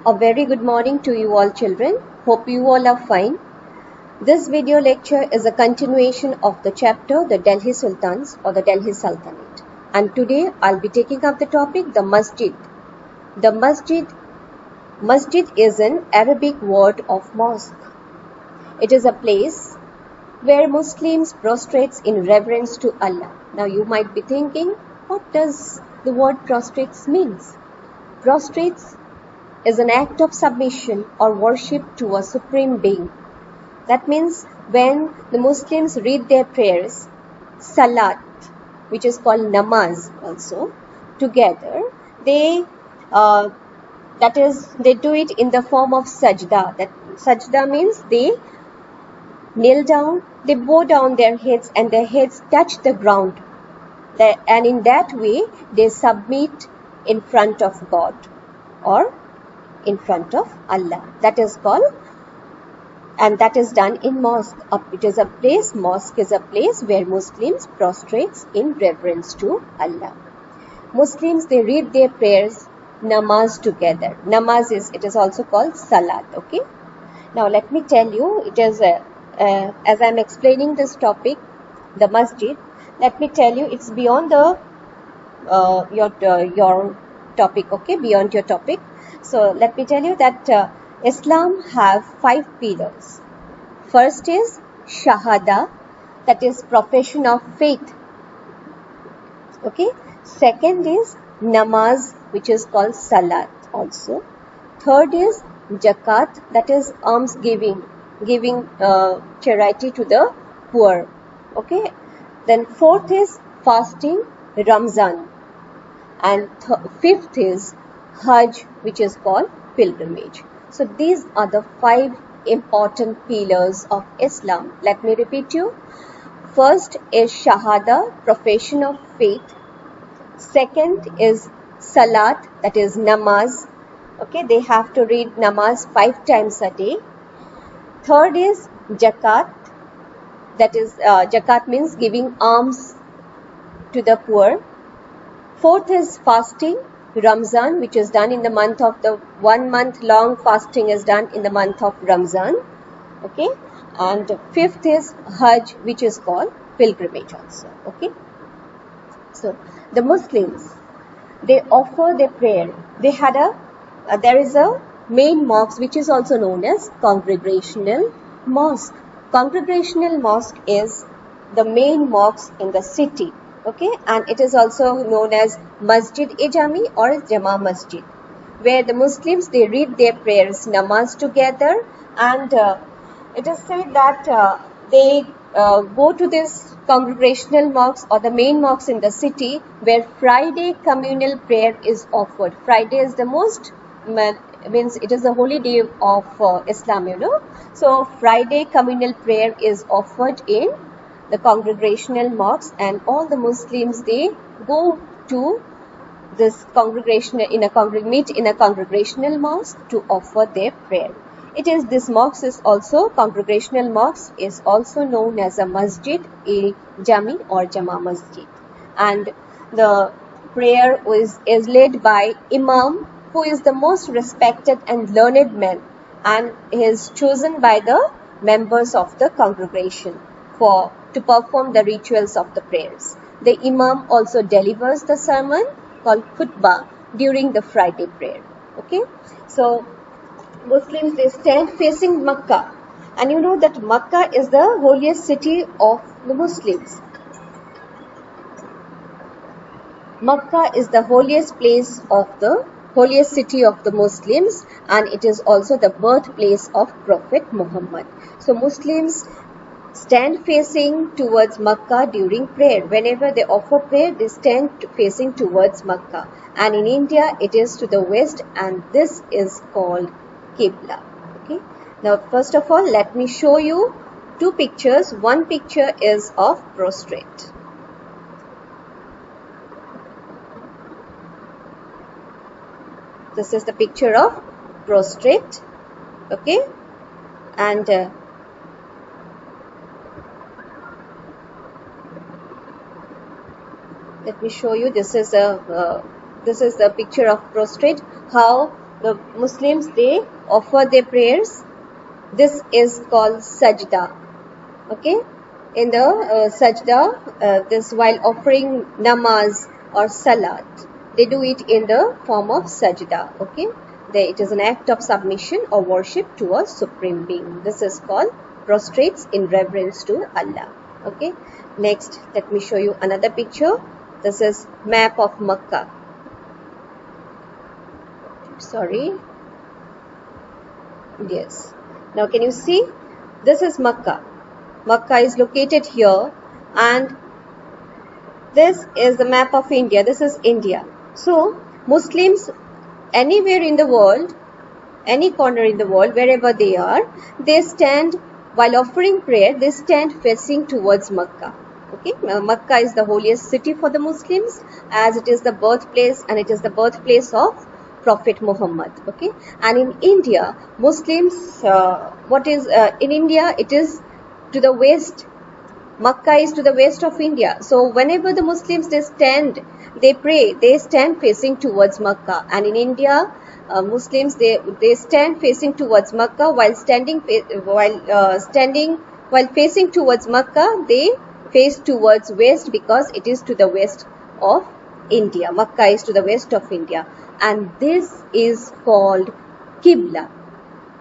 A very good morning to you all children. Hope you all are fine. This video lecture is a continuation of the chapter The Delhi Sultans or the Delhi Sultanate. And today I'll be taking up the topic the Masjid. The Masjid is an Arabic word of mosque. It is a place where Muslims prostrate in reverence to Allah. Now you might be thinking, what does the word prostrates means? Prostrates is an act of submission or worship to a supreme being. That means when the Muslims read their prayers, salat, which is called namaz also, together, they do it in the form of sajda. That sajda means they kneel down, they bow down their heads and their heads touch the ground. And in that way, they submit in front of God or in front of Allah. That is called, and that is done in mosque. Mosque is a place where Muslims prostrate in reverence to Allah. Muslims, they read their prayers, namaz together. It is also called salat, okay? Now let me tell you, it is, as I am explaining this topic, the masjid, let me tell you, it's beyond your topic, okay? Beyond your topic. So let me tell you that Islam have 5 pillars. First is Shahada, that is profession of faith. Okay. Second is Namaz, which is called Salat also. Third is Zakat, that is alms giving charity to the poor. Okay. Then fourth is fasting, Ramzan. And fifth is Hajj, which is called pilgrimage. So these are the 5 important pillars of Islam. Let me repeat you. First is Shahada, profession of faith. Second is Salat, that is namaz. Okay, they have to read namaz 5 times a day. Third is Zakat, that is Zakat means giving alms to the poor. Fourth is fasting, Ramzan, which is done in the month of the 1 month long fasting is done in the month of Ramzan. Okay. And fifth is Hajj, which is called pilgrimage also. Okay. So the Muslims, they offer their prayer. There is a main mosque which is also known as Congregational Mosque. Congregational Mosque is the main mosque in the city. Okay, and it is also known as Masjid-e-Jami or Jama Masjid, where the Muslims, they read their prayers, namaz together, and it is said that they go to this congregational mosque or the main mosque in the city, where Friday communal prayer is offered. Friday is the most, means it is the holy day of Islam, you know. So Friday communal prayer is offered in the congregational mosques, and all the Muslims, they go to this meet in a congregational mosque to offer their prayer. Congregational mosque is also known as a Masjid-e-Jami or Jama Masjid. And the prayer is led by Imam, who is the most respected and learned man, and is chosen by the members of the congregation to perform the rituals of the prayers. The Imam also delivers the sermon called khutbah during the Friday prayer. Okay, so Muslims, they stand facing Makkah, and you know that Makkah is the holiest city of the Muslims. Makkah is the holiest city of the Muslims, and it is also the birthplace of Prophet Muhammad. So Muslims stand facing towards Makkah during prayer. Whenever they offer prayer, they stand facing towards Makkah. And in India, it is to the west, and this is called Qibla. Okay. Now, first of all, let me show you 2 pictures. One picture is of prostrate. This is the picture of prostrate. Okay. And let me show you. This is the picture of prostrate. How the Muslims, they offer their prayers. This is called sajda. Okay, in the sajda, this while offering namaz or salat, they do it in the form of sajda. Okay, it is an act of submission or worship to a supreme being. This is called prostrates in reverence to Allah. Okay, next let me show you another picture. This is map of Makkah. Sorry. Yes. Now can you see? This is Makkah. Makkah is located here, and this is the map of India. This is India. So Muslims anywhere in the world, any corner in the world, wherever they are, they stand while offering prayer. They stand facing towards Makkah. Okay, Makkah is the holiest city for the Muslims, as it is the birthplace, and it is the birthplace of Prophet Muhammad. Okay, and in India, Muslims, in India, it is to the west. Makkah is to the west of India. So whenever the Muslims they pray, they stand facing towards Makkah. And in India, Muslims they stand facing towards Makkah while facing towards Makkah. They face towards west because it is to the west of India. Makkah is to the west of India, and this is called Qibla.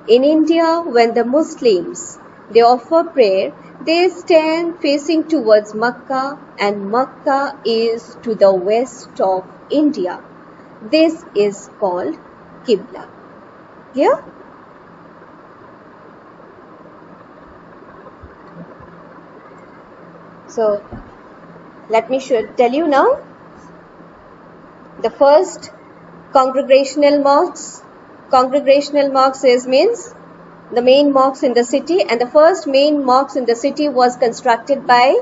In India, when the Muslims they offer prayer, they stand facing towards Makkah, and Makkah is to the west of India. This is called Qibla. Clear? So, let me tell you now. The first congregational mosques. Congregational mosques means the main mosques in the city, and the first main mosque in the city was constructed by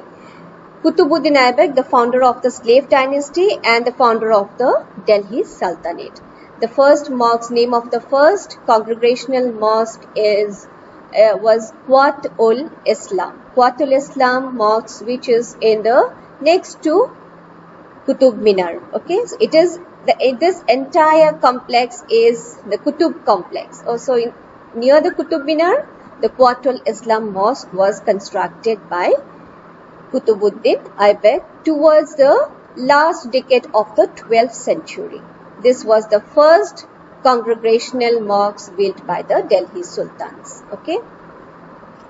Qutbuddin Aibak, the founder of the slave dynasty and the founder of the Delhi Sultanate. The first mosque, name of the first congregational mosque was Quat-ul-Islam. Quat-ul-Islam mosque, which is in the next to Qutub Minar. Okay, so this entire complex is the Qutub complex. Also near the Qutub Minar, the Quat-ul-Islam mosque was constructed by Qutbuddin Aibak towards the last decade of the 12th century. This was the first congregational mosque built by the Delhi Sultans. Okay,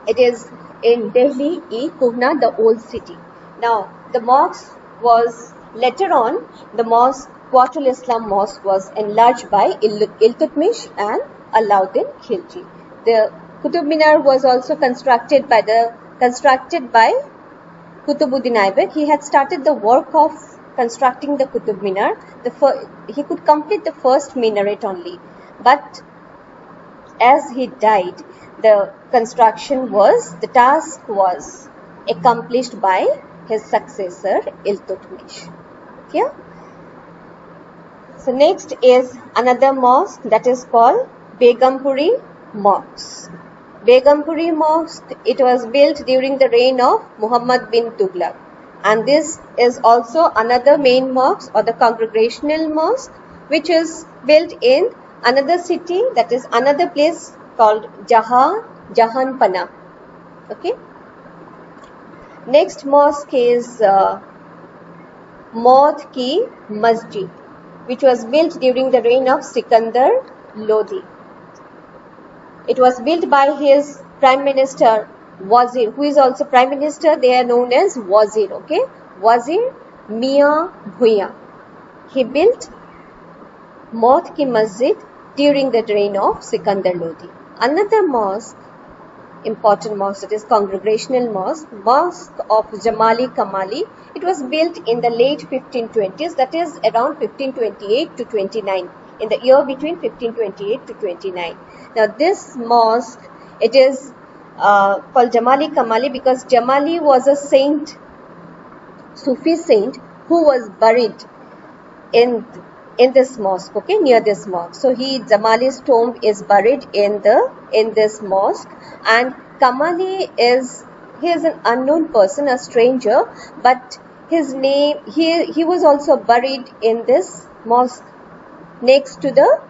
it is in Delhi-e-Kuhna, the old city. Now the mosque was later on, the mosque Quat-ul-Islam mosque was enlarged by Iltutmish and Alauddin Khilji. The Qutub Minar was also constructed by Qutbuddin Aibak. He had started the work of constructing the Qutub Minar. He could complete the first minaret only, but as he died, the task was accomplished by his successor Iltutmish. Okay? So next is another mosque that is called Begumpuri Mosque. Begumpuri Mosque, it was built during the reign of Muhammad bin Tughlaq, and this is also another main mosque or the congregational mosque which is built in another city, that is another place called Jahanpana. Okay. Next mosque is Maud Ki Masjid, which was built during the reign of Sikandar Lodi. It was built by his Prime Minister Wazir, who is also Prime Minister. They are known as Wazir. Okay, Wazir Mian Bhuiyan. He built Maud Ki Masjid during the reign of Sikandar Lodi. Another mosque, important mosque, that is congregational mosque, Mosque of Jamali Kamali. It was built in the late 1520s, that is around 1528 to 29, in the year between 1528 to 29. Now this mosque, it is called Jamali Kamali because Jamali was a saint, Sufi saint, who was buried in this mosque, okay, near this mosque. So Jamali's tomb is buried in this mosque, and Kamali is an unknown person, a stranger, but his name, he was also buried in this mosque next to the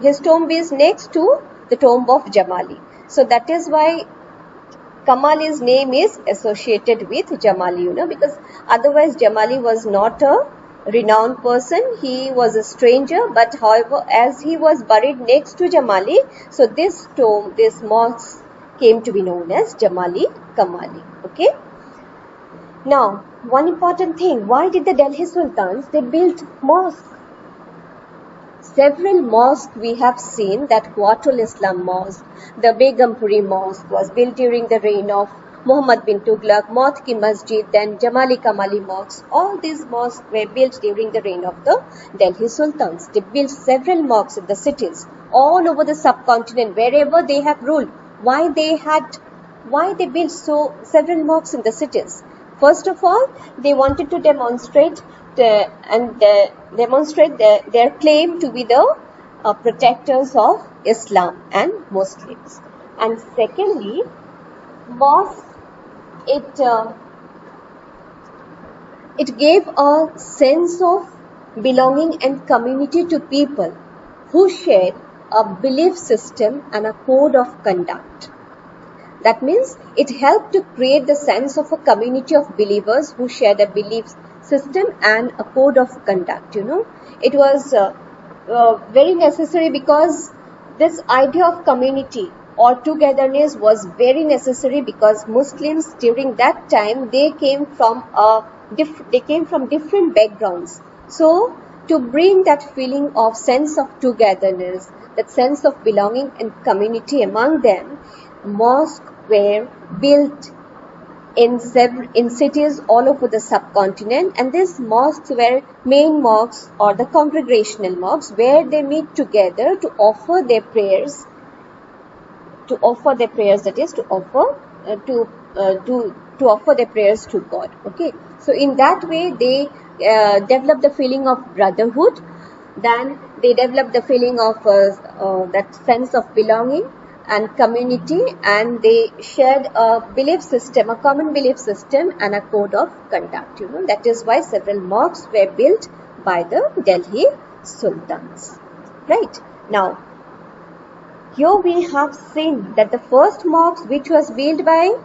his tomb is next to the tomb of Jamali. So that is why Kamali's name is associated with Jamali, because otherwise Jamali was not a renowned person. He was a stranger, but however, as he was buried next to Jamali, so this tomb, this mosque came to be known as Jamali Kamali. Okay. Now, one important thing, why did the Delhi Sultans, they built mosques? Several mosques we have seen, that Quatul Islam Mosque, the Begumpuri Mosque was built during the reign of Muhammad bin Tughlaq, Maut Ki Masjid, then Jamali Kamali Mosques. All these mosques were built during the reign of the Delhi Sultans. They built several mosques in the cities all over the subcontinent, wherever they have ruled. Why they built several mosques in the cities? First of all, they wanted to demonstrate their claim to be the protectors of Islam and Muslims. And secondly, mosque, it gave a sense of belonging and community to people who shared a belief system and a code of conduct. That means it helped to create the sense of a community of believers who shared a belief system and a code of conduct. It was very necessary, because this idea of community or togetherness was very necessary, because Muslims during that time, they came from different backgrounds. So to bring that feeling of sense of togetherness, that sense of belonging and community among them, mosques were built in cities all over the subcontinent, and these mosques were main mosques or the congregational mosques, where they meet together to offer their prayers. That is to offer their prayers to God. Okay, so in that way they develop the feeling of brotherhood. Then they develop the feeling of that sense of belonging and community, and they shared a belief system, a common belief system and a code of conduct. That is why several mosques were built by the Delhi Sultans. Right. Now, here we have seen that the first mosque, which was built by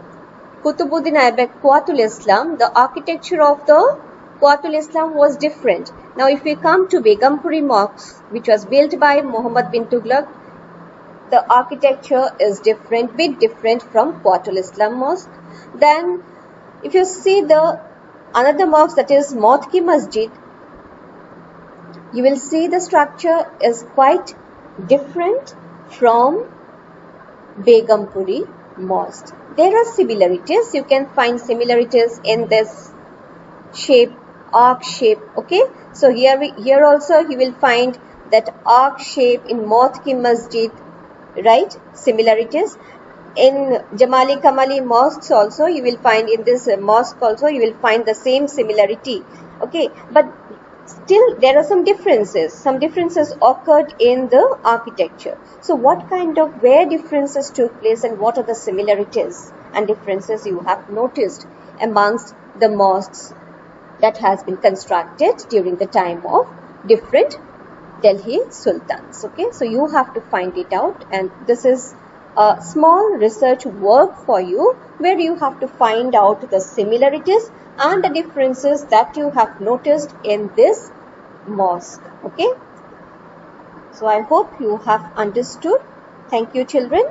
Qutbuddin Aibak Quatul Islam, the architecture of the Quatul Islam was different. Now, if we come to Begumpuri Mosque, which was built by Muhammad bin Tughlaq, the architecture is bit different from Quatul Islam Mosque. Then, if you see another mosque, that is Maut Ki Masjid, you will see the structure is quite different from Begumpuri Mosque. There are similarities. You can find similarities in this shape, arc shape. Okay, so here also you will find that arc shape in Maut Ki Masjid. Right, similarities in Jamali Kamali mosques also you will find, in this mosque also you will find the same similarity. Okay, but still there are some differences. Some differences occurred in the architecture. So where differences took place, and what are the similarities and differences you have noticed amongst the mosques that has been constructed during the time of different Delhi Sultans. Okay, so you have to find it out, and this is a small research work for you, where you have to find out the similarities and the differences that you have noticed in this mosque. Okay, so I hope you have understood. Thank you, children.